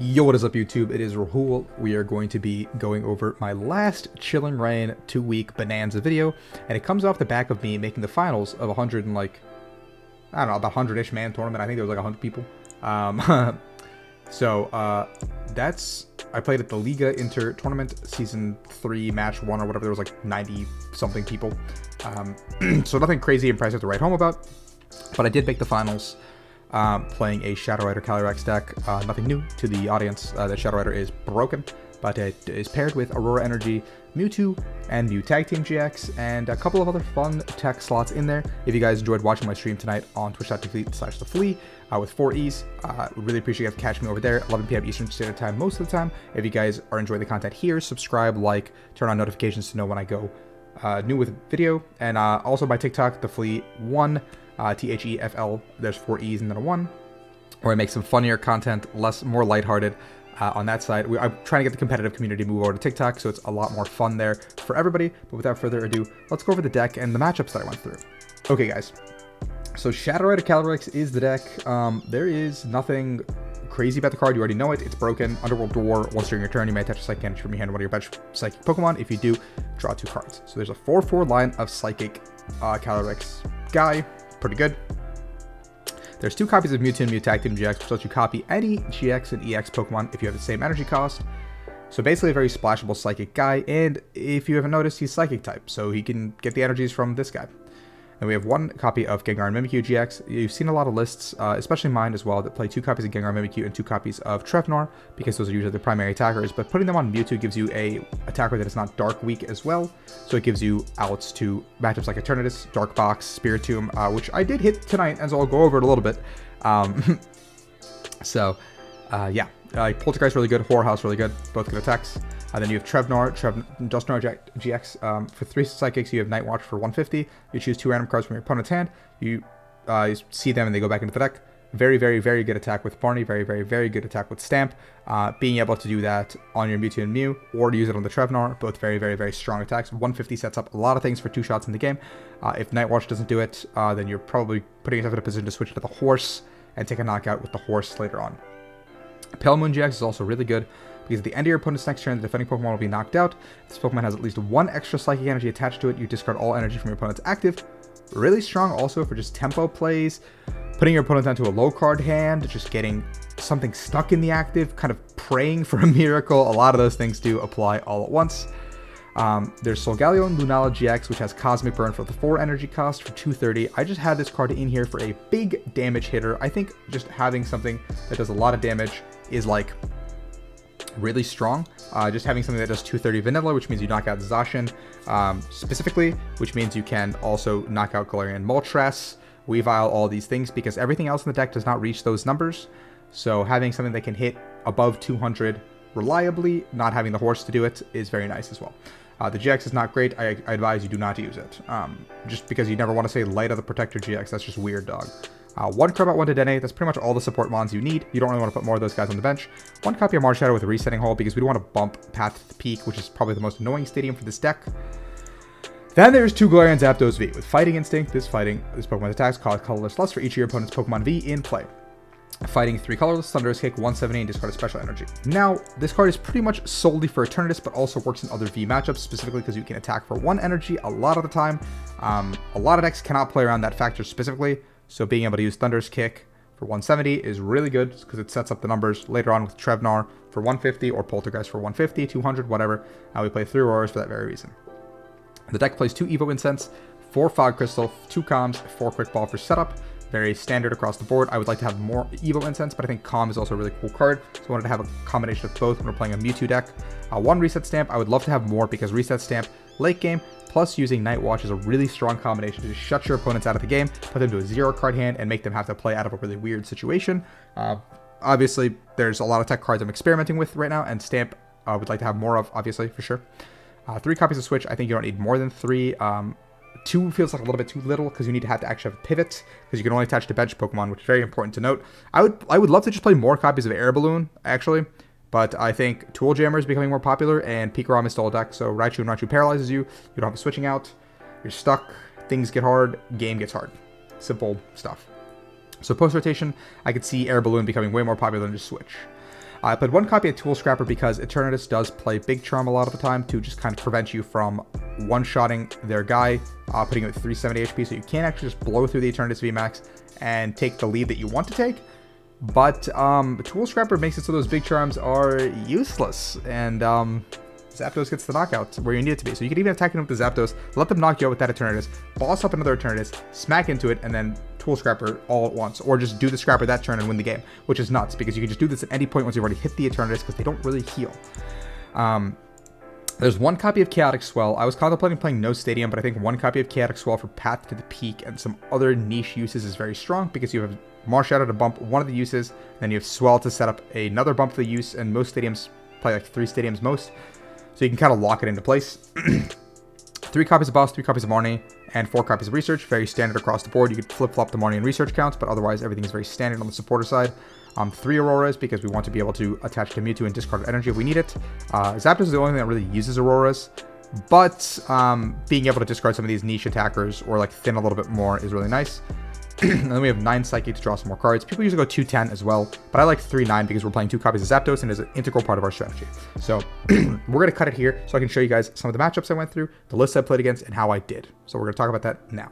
Yo, what is up YouTube? It is Rahul. We are going to be going over my last Chilling Reign 2-week Bonanza video, and it comes off the back of me making the finals of 100 and like, I don't know, about 100-ish man tournament. I think there was like 100 people. That's, I played at the Liga Inter Tournament, Season 3, Match 1 or whatever. There was like 90-something people. So nothing crazy impressive to write home about, but I did make the finals. Playing a Shadow Rider Calyrex deck. Nothing new to the audience. That Shadow Rider is broken, but it is paired with Aurora Energy, Mewtwo, and Mew Tag Team GX, and a couple of other fun tech slots in there. If you guys enjoyed watching my stream tonight on twitch.tv/theflea with 4 E's, really appreciate you guys catching me over there, 11 p.m. Eastern Standard Time most of the time. If you guys are enjoying the content here, subscribe, like, turn on notifications to know when I go new with video, and also my TikTok, theflea1. THEFL, there's 4 E's and then a 1, where I make some funnier content, more lighthearted on that side. I'm trying to get the competitive community to move over to TikTok, so it's a lot more fun there for everybody. But without further ado, let's go over the deck and the matchups that I went through. Okay, guys. So Shadow Rider Calyrex is the deck. There is nothing crazy about the card. You already know it. It's broken. Underworld Door. Once during your turn, you may attach a Psychic Energy from your hand to one of your bench Psychic Pokemon. If you do, draw 2 cards. So there's a 4/4 line of Psychic Calyrex guy. Pretty good. There's 2 copies of Mewtwo Mew Tag Team GX, which lets you copy any GX and EX Pokemon if you have the same energy cost. So basically a very splashable Psychic guy, and if you haven't noticed, he's Psychic type, so he can get the energies from this guy. And we have 1 copy of Gengar Mimikyu-GX. You've seen a lot of lists, especially mine as well, that play 2 copies of Gengar Mimikyu and 2 copies of Trevenant, because those are usually the primary attackers, but putting them on Mewtwo gives you a attacker that is not Dark weak as well, so it gives you outs to matchups like Eternatus, Dark Box, Spiritomb, which I did hit tonight, and so I'll go over it a little bit. Poltergeist really good, Horror House really good, both good attacks. Then you have Dusknoir-GX. For 3 Psychics, you have Night Watch for 150. You choose 2 random cards from your opponent's hand. You see them and they go back into the deck. Very, very, very good attack with Marnie. Very, very, very good attack with Stamp. Being able to do that on your Mewtwo and Mew, or to use it on the Trevenant, both very, very, very strong attacks. 150 sets up a lot of things for 2 shots in the game. If Night Watch doesn't do it, then you're probably putting yourself in a position to switch to the Horse and take a knockout with the Horse later on. Pale Moon GX is also really good, because at the end of your opponent's next turn, the defending Pokemon will be knocked out. This Pokemon has at least 1 extra Psychic Energy attached to it. You discard all energy from your opponent's active. Really strong also for just tempo plays, putting your opponent onto a low card hand, just getting something stuck in the active, kind of praying for a miracle. A lot of those things do apply all at once. There's Solgaleo Lunala-GX, which has Cosmic Burn for the 4 energy cost for 230. I just had this card in here for a big damage hitter. I think just having something that does a lot of damage is like really strong. Just having something that does 230 vanilla, which means you knock out Zacian specifically, which means you can also knock out Galarian Moltres, Weavile, all these things, because everything else in the deck does not reach those numbers. So having something that can hit above 200 reliably, not having the Horse to do it, is very nice as well. The GX is not great. I advise you do not use it. Just because you never want to say Light of the Protector GX. That's just weird, dog. 1 Crobat, 1 Dedenne. That's pretty much all the support mons you need. You don't really want to put more of those guys on the bench. 1 copy of Marshadow with a resetting hole, because we don't want to bump Path to the Peak, which is probably the most annoying stadium for this deck. Then there's 2 Galarian Zapdos V. With Fighting Instinct, this Pokemon's attacks cause colorless less for each of your opponent's Pokemon V in play. Fighting 3 colorless, Thunderous Kick, 170, and discard a special energy. Now, this card is pretty much solely for Eternatus, but also works in other V matchups, specifically because you can attack for 1 energy a lot of the time. A lot of decks cannot play around that factor specifically, so being able to use Thunderous Kick for 170 is really good, because it sets up the numbers later on with Trevenant for 150, or Poltergeist for 150, 200, whatever. We play 3 Auroras for that very reason. The deck plays 2 Evo Incense, 4 Fog Crystal, 2 Calms, 4 Quick Ball for setup. Very standard across the board. I would like to have more Evo Incense, but I think Calm is also a really cool card, so I wanted to have a combination of both when we're playing a Mewtwo deck. 1 Reset Stamp. I would love to have more, because Reset Stamp late game plus using Night Watch is a really strong combination to just shut your opponents out of the game, put them to a 0 card hand, and make them have to play out of a really weird situation. Obviously, there's a lot of tech cards I'm experimenting with right now, and Stamp I would like to have more of, obviously, for sure. 3 copies of Switch. I think you don't need more than 3. 2 feels like a little bit too little, because you need to actually have a pivot, because you can only attach to bench Pokemon, which is very important to note. I would love to just play more copies of Air Balloon, actually, but I think Tool Jammer is becoming more popular, and Pikarom is still a deck, so Raichu and Raichu paralyzes you. You don't have a switching out. You're stuck. Things get hard. Game gets hard. Simple stuff. So post-rotation, I could see Air Balloon becoming way more popular than just Switch. I played one copy of Tool Scrapper because Eternatus does play Big Charm a lot of the time to just kind of prevent you from one-shotting their guy, putting it at 370 HP, so you can actually just blow through the Eternatus VMAX and take the lead that you want to take. But Tool Scrapper makes it so those Big Charms are useless, and Zapdos gets the knockout where you need it to be. So you can even attack them with the Zapdos, let them knock you out with that Eternatus, boss up another Eternatus, smack into it, and then Tool Scrapper all at once. Or just do the Scrapper that turn and win the game, which is nuts, because you can just do this at any point once you've already hit the Eternatus, because they don't really heal. There's one copy of Chaotic Swell. I was contemplating playing No Stadium, but I think one copy of Chaotic Swell for Path to the Peak and some other niche uses is very strong, because you have Marshadow to bump one of the uses, then you have Swell to set up another bump for the use, and most stadiums play like 3 stadiums most. So you can kind of lock it into place. 3 copies of Boss, 3 copies of Marnie, and 4 copies of Research. Very standard across the board. You could flip-flop the Marnie and Research counts, but otherwise everything is very standard on the supporter side. 3 Auroras, because we want to be able to attach to Mewtwo and discard energy if we need it. Zapdos is the only thing that really uses Auroras, but being able to discard some of these niche attackers or like thin a little bit more is really nice. And then we have 9 Psychic to draw some more cards. People usually go 2-10 as well, but I like 3-9 because we're playing 2 copies of Zapdos and it's an integral part of our strategy. So we're going to cut it here so I can show you guys some of the matchups I went through, the lists I played against, and how I did. So we're going to talk about that now.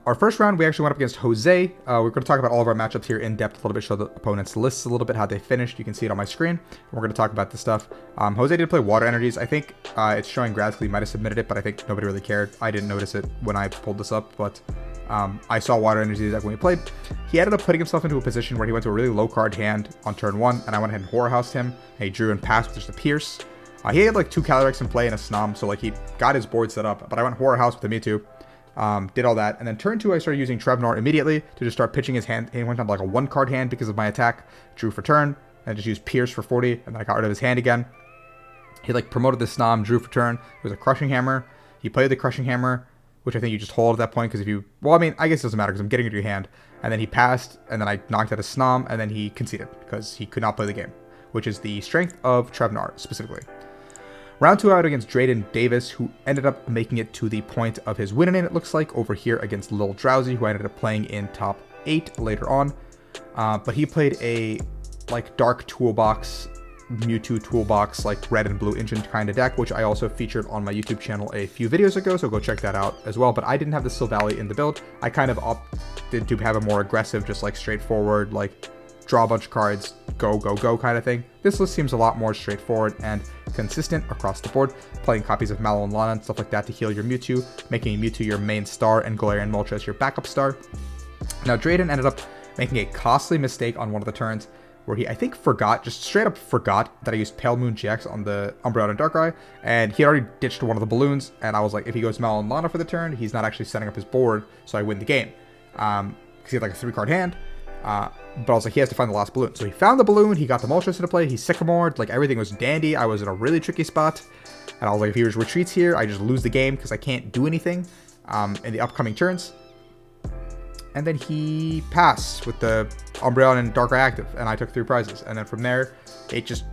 Our first round, we actually went up against Jose. We're going to talk about all of our matchups here in depth a little bit, show the opponents' lists a little bit, how they finished. You can see it on my screen. We're going to talk about this stuff. Jose did play Water Energies. I think it's showing Grassley might have submitted it, but I think nobody really cared. I didn't notice it when I pulled this up, but I saw Water Energies when he played. He ended up putting himself into a position where he went to a really low card hand on turn 1, and I went ahead and Horror Housed him, and he drew and passed with just a Pierce. He had like 2 Calyrex in play and a Snom, so like he got his board set up, but I went Horror House with the Mewtwo. Did all that, and then turn 2 I started using Trevenant immediately to just start pitching his hand. He went on like a 1-card hand because of my attack, drew for turn, and just used Pierce for 40, and then I got rid of his hand again. He like promoted the Snom, drew for turn. It was a Crushing Hammer. He played the Crushing Hammer, which I think you just hold at that point, because if you, well, I mean, I guess it doesn't matter because I'm getting into your hand. And then he passed, and then I knocked out a Snom, and then he conceded because he could not play the game, which is the strength of Trevenant specifically. Round 2 out against Drayden Davis, who ended up making it to the point of his winning, it looks like, over here against Lil Drowsy, who ended up playing in top 8 later on. But he played a like dark toolbox, Mewtwo toolbox, like red and blue engine kind of deck, which I also featured on my YouTube channel a few videos ago, so go check that out as well. But I didn't have the Silvally in the build. I kind of opted to have a more aggressive, just like straightforward, like draw a bunch of cards, go, go, go kind of thing. This list seems a lot more straightforward and consistent across the board, playing copies of Mallow and Lana and stuff like that to heal your Mewtwo, making Mewtwo your main star and Galarian Moltres your backup star. Now Drayden ended up making a costly mistake on one of the turns where he, I think, just straight up forgot that I used Pale Moon GX on the Umbreon and Darkrai, and he had already ditched one of the balloons, and I was like, if he goes Mallow and Lana for the turn, he's not actually setting up his board, so I win the game. Because he had like a 3-card hand, but I was like, he has to find the last balloon. So he found the balloon, he got the Moltres into play, he Sycamored, like everything was dandy. I was in a really tricky spot, and I was like, if he was retreats here, I just lose the game because I can't do anything in the upcoming turns. And then he passed with the Umbreon and Darkrai active, and I took 3 prizes. And then from there, it just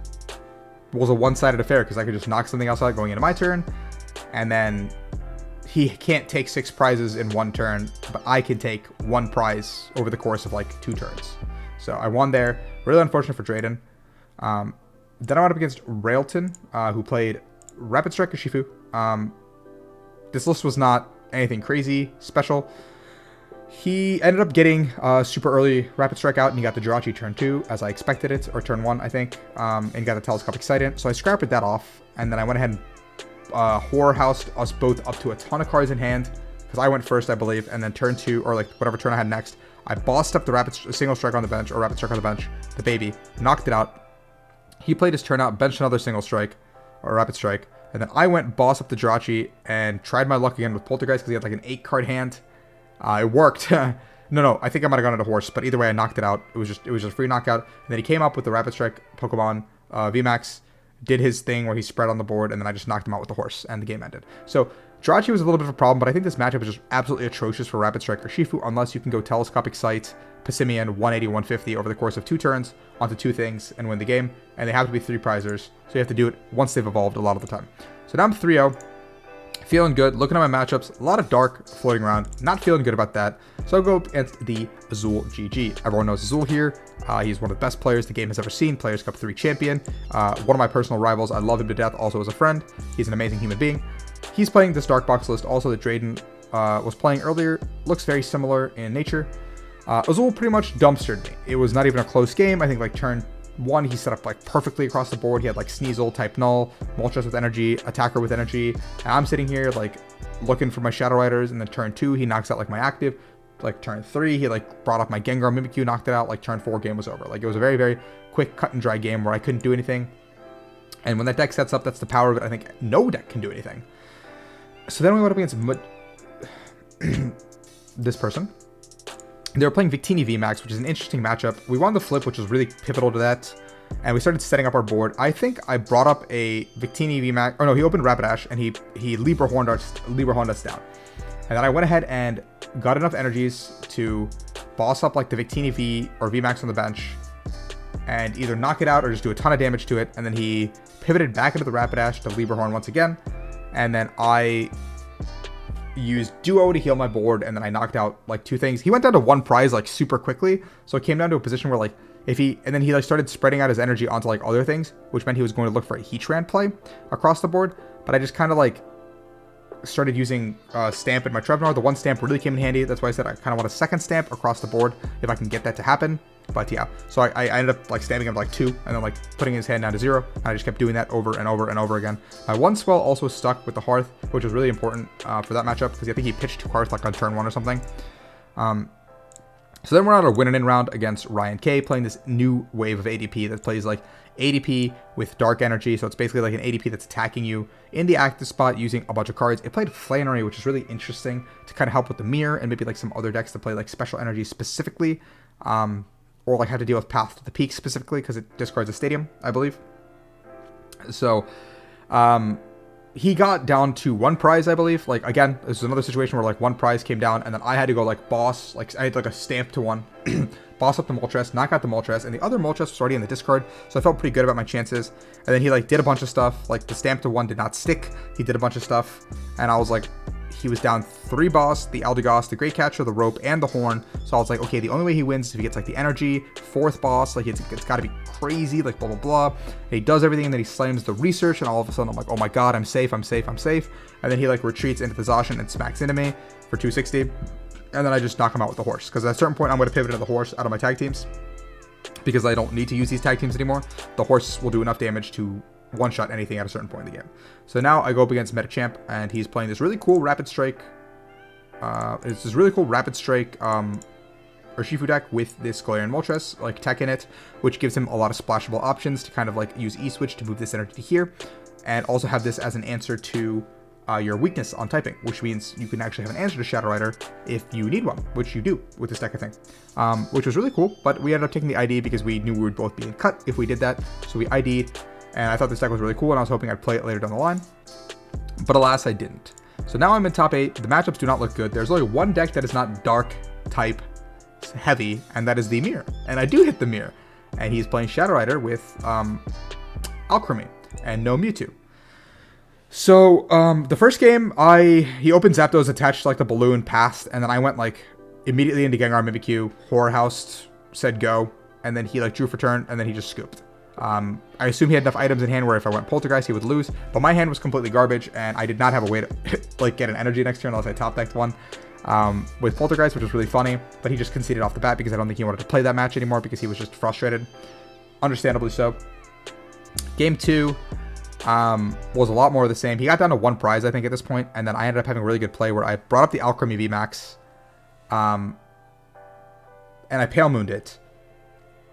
was a one-sided affair because I could just knock something else out going into my turn, and then he can't take 6 prizes in 1 turn, but I can take 1 prize over the course of like 2 turns. So I won there. Really unfortunate for Drayden. Then I went up against Railton, who played Rapid Strike Urshifu. This list was not anything crazy special. He ended up getting super early Rapid Strike out, and he got the Jirachi turn 2, as I expected it, or turn 1, I think, and got a Telescopic Sight. So I scrapped that off, and then I went ahead and Horror Housed us both up to a ton of cards in hand, because I went first, I believe, and then turn 2, or like whatever turn I had next, I bossed up the Single Strike on the bench, or Rapid Strike on the bench, the baby, knocked it out. He played his turn out, benched another Single Strike, or Rapid Strike, and then I went boss up the Jirachi, and tried my luck again with Poltergeist, because he had like an 8-card hand. It worked. No, I think I might have gone into horse, but either way, I knocked it out. It was just a free knockout. And then he came up with the Rapid Strike Pokemon VMAX, did his thing where he spread on the board, and then I just knocked him out with the horse, and the game ended. So Jirachi was a little bit of a problem, but I think this matchup is just absolutely atrocious for Rapid Strike Urshifu, unless you can go Telescopic Sight, Passimian, 180, 150 over the course of 2 turns onto 2 things and win the game. And they have to be 3 prizers, so you have to do it once they've evolved a lot of the time. So now I'm 3-0. Feeling good. Looking at my matchups, a lot of dark floating around. Not feeling good about that. So I'll go up against the Azul GG. Everyone knows Azul here. He's one of the best players the game has ever seen. Players Cup 3 champion. One of my personal rivals. I love him to death. Also as a friend. He's an amazing human being. He's playing this dark box list. Also that Drayden was playing earlier. Looks very similar in nature. Azul pretty much dumpstered me. It was not even a close game. I think like turn 1, he set up like perfectly across the board. He had like Sneasel, type Null, Moltres with energy, Attacker with energy. And I'm sitting here like looking for my Shadow Riders, and then turn 2, he knocks out like my active. Like turn 3, he like brought off my Gengar Mimikyu, knocked it out. Like turn 4, game was over. Like it was a very, very quick cut and dry game where I couldn't do anything. And when that deck sets up, that's the power of it. I think no deck can do anything. So then we went up against this person. They were playing Victini VMAX, which is an interesting matchup. We won the flip, which was really pivotal to that. And we started setting up our board. I think I brought up a Victini VMAX. Oh no, he opened Rapidash and he Libra Horned us down. And then I went ahead and got enough energies to boss up like the Victini V or VMAX on the bench and either knock it out or just do a ton of damage to it. And then he pivoted back into the Rapidash to Libra Horn once again. And then I used Duo to heal my board, and then I knocked out like 2 things. He went down to 1 prize like super quickly, so it came down to a position where like then he like started spreading out his energy onto like other things, which meant he was going to look for a Heatran play across the board. But I just kind of like started using Stamp in my Trevenant. The 1 Stamp really came in handy. That's why I said I kind of want a 2nd Stamp across the board if I can get that to happen. But yeah, so I ended up like stamping him like 2 and then like putting his hand down to 0. And I just kept doing that over and over and over again. My 1 Swell also stuck with the Hearth, which was really important for that matchup because I think he pitched 2 Hearth like on turn 1 or something. So then we're on a win-and-in round against Ryan K, playing this new wave of ADP that plays like ADP with Dark Energy. So it's basically like an ADP that's attacking you in the active spot using a bunch of cards. It played Flannery, which is really interesting to kind of help with the mirror and maybe like some other decks that play like Special Energy specifically. Or like have to deal with Path to the Peak specifically because it discards a Stadium, I believe. So he got down to 1 prize, I believe. Like again, this is another situation where like 1 prize came down and then I had to go like boss, like I had like a Stamp to 1, boss up the Moltres, knock out the Moltres, and the other Moltres was already in the discard, so I felt pretty good about my chances. And then he like did a bunch of stuff, like the Stamp to 1 did not stick. He did a bunch of stuff, and I was like, he was down 3 boss, the Eldegoss, the Great Catcher, the Rope, and the Horn. So I was like, okay, the only way he wins is if he gets like the energy, 4th boss, like it's got to be crazy, like blah, blah, blah. And he does everything, and then he slams the research, and all of a sudden I'm like, oh my god, I'm safe, I'm safe, I'm safe. And then he like retreats into the Zacian and smacks into me for 260. And then I just knock him out with the horse. Because at a certain point, I'm going to pivot into the horse out of my tag teams. Because I don't need to use these tag teams anymore. The horse will do enough damage to one-shot anything at a certain point in the game. So now I go up against Metachamp, and he's playing this really cool Rapid Strike. It's this really cool Rapid Strike Urshifu deck with this Galarian Moltres, like tech in it, which gives him a lot of splashable options to kind of like use E-Switch to move this energy to here, and also have this as an answer to your weakness on typing, which means you can actually have an answer to Shadow Rider if you need one, which you do with this deck, I think, which was really cool. But we ended up taking the ID because we knew we would both be in cut if we did that, so we ID'd. And I thought this deck was really cool, and I was hoping I'd play it later down the line. But alas, I didn't. So now I'm in top 8. The matchups do not look good. There's only 1 deck that is not dark type heavy, and that is the Mirror. And I do hit the Mirror. And he's playing Shadow Rider with Alchemy and no Mewtwo. So the first game, he opened Zapdos, attached to like the balloon, passed, and then I went like immediately into Gengar Mimikyu, Horror House, said go, and then he like drew for turn, and then he just scooped. I assume he had enough items in hand where if I went Poltergeist, he would lose. But my hand was completely garbage, and I did not have a way to like get an energy next turn unless I top decked one with Poltergeist, which was really funny. But he just conceded off the bat because I don't think he wanted to play that match anymore because he was just frustrated. Understandably so. Game 2 was a lot more of the same. He got down to 1 prize, I think, at this point, and then I ended up having a really good play where I brought up the Alchemy VMAX, and I Pale Mooned it.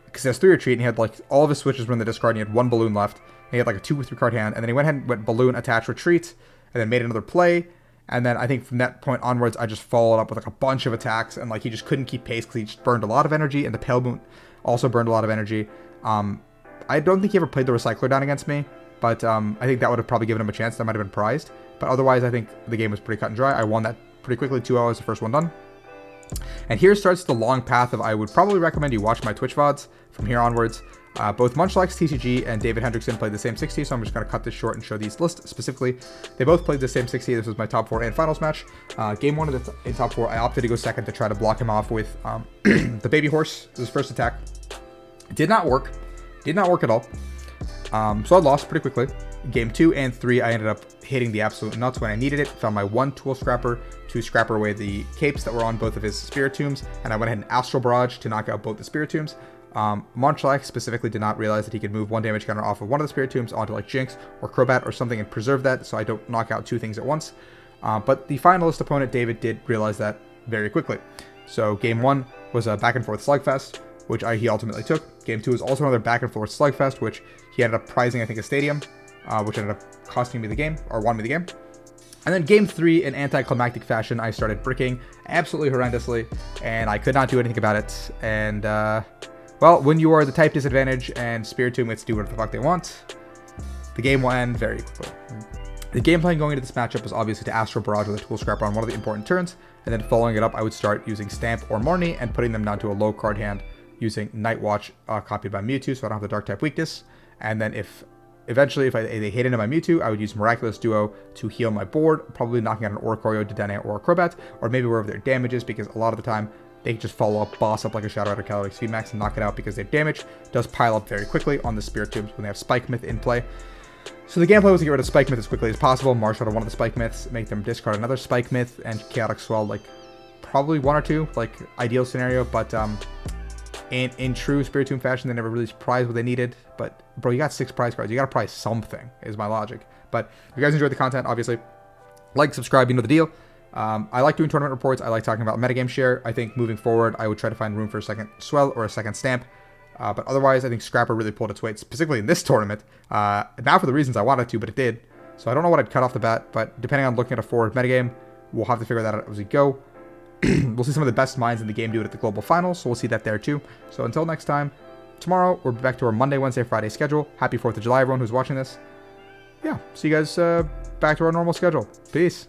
Because he has 3 retreat, and he had like all of his switches were in the discard, and he had 1 balloon left, and he had like a 2 or 3 card hand, and then he went ahead and went balloon, attach, retreat, and then made another play, and then I think from that point onwards, I just followed up with like a bunch of attacks, and like he just couldn't keep pace because he just burned a lot of energy, and the Pale Moon also burned a lot of energy. I don't think he ever played the Recycler down against me, but I think that would have probably given him a chance. That might have been prized, but otherwise I think the game was pretty cut and dry. I won that pretty quickly, 2-0 as the first one done. And here starts the long path of I would probably recommend you watch my Twitch VODs from here onwards. Both Munchlax, TCG, and David Hendrickson played the same 60, so I'm just going to cut this short and show these lists specifically. They both played the same 60. This was my top 4 and finals match. Game 1 in top 4, I opted to go second to try to block him off with the Baby Horse, his first attack. Did not work. Did not work at all. So I lost pretty quickly. Game 2 and 3, I ended up hitting the absolute nuts when I needed it. Found my one Tool Scrapper to scrapper away the capes that were on both of his Spiritombs, and I went ahead and Astral Barrage to knock out both the Spiritombs. Munchlax specifically did not realize that he could move one damage counter off of one of the Spiritombs onto like Jinx or Crobat or something and preserve that, so I don't knock out two things at once. But the finalist opponent, David, did realize that very quickly. So game 1 was a back and forth slugfest, which he ultimately took. Game 2 was also another back and forth slugfest, which he ended up prizing, I think, a stadium, which ended up costing me the game, or won me the game. And then game 3, in anticlimactic fashion, I started bricking absolutely horrendously, and I could not do anything about it. And, well, when you are the type disadvantage and Spiritomb gets to do whatever the fuck they want, the game will end very quickly. The game plan going into this matchup was obviously to Astral Barrage with a Tool Scrapper on one of the important turns, and then following it up, I would start using Stamp or Marnie and putting them down to a low card hand using Night Watch copied by Mewtwo, so I don't have the Dark type weakness. And then if they hit into my Mewtwo, I would use Miraculous Duo to heal my board, probably knocking out an Oricorio, Dedenne, or a Crobat, or maybe wherever their damage is, because a lot of the time they can just follow up, boss up like a Shadow Rider, Calyrex, VMAX, and knock it out because their damage does pile up very quickly on the Spiritombs when they have Spike Myth in play. So the gameplay was to get rid of Spike Myth as quickly as possible, Marshadow one of the Spike Myths, make them discard another Spike Myth, and Chaotic Swell, like, probably one or two, like, ideal scenario, but, in true Spiritomb fashion, they never really prized what they needed. But, bro, you got 6 prize cards. You got to prize something, is my logic. But if you guys enjoyed the content, obviously, like, subscribe, you know the deal. I like doing tournament reports. I like talking about metagame share. I think moving forward, I would try to find room for a second Swell or a second Stamp. But otherwise, I think Scrapper really pulled its weight, specifically in this tournament. Not for the reasons I wanted to, but it did. So I don't know what I'd cut off the bat, but depending on looking at a forward metagame, we'll have to figure that out as we go. We'll see some of the best minds in the game do it at the global finals, so we'll see that there too. So until next time, tomorrow we're back to our Monday, Wednesday, Friday schedule. Happy 4th of July, everyone who's watching this. Yeah, see you guys back to our normal schedule. Peace.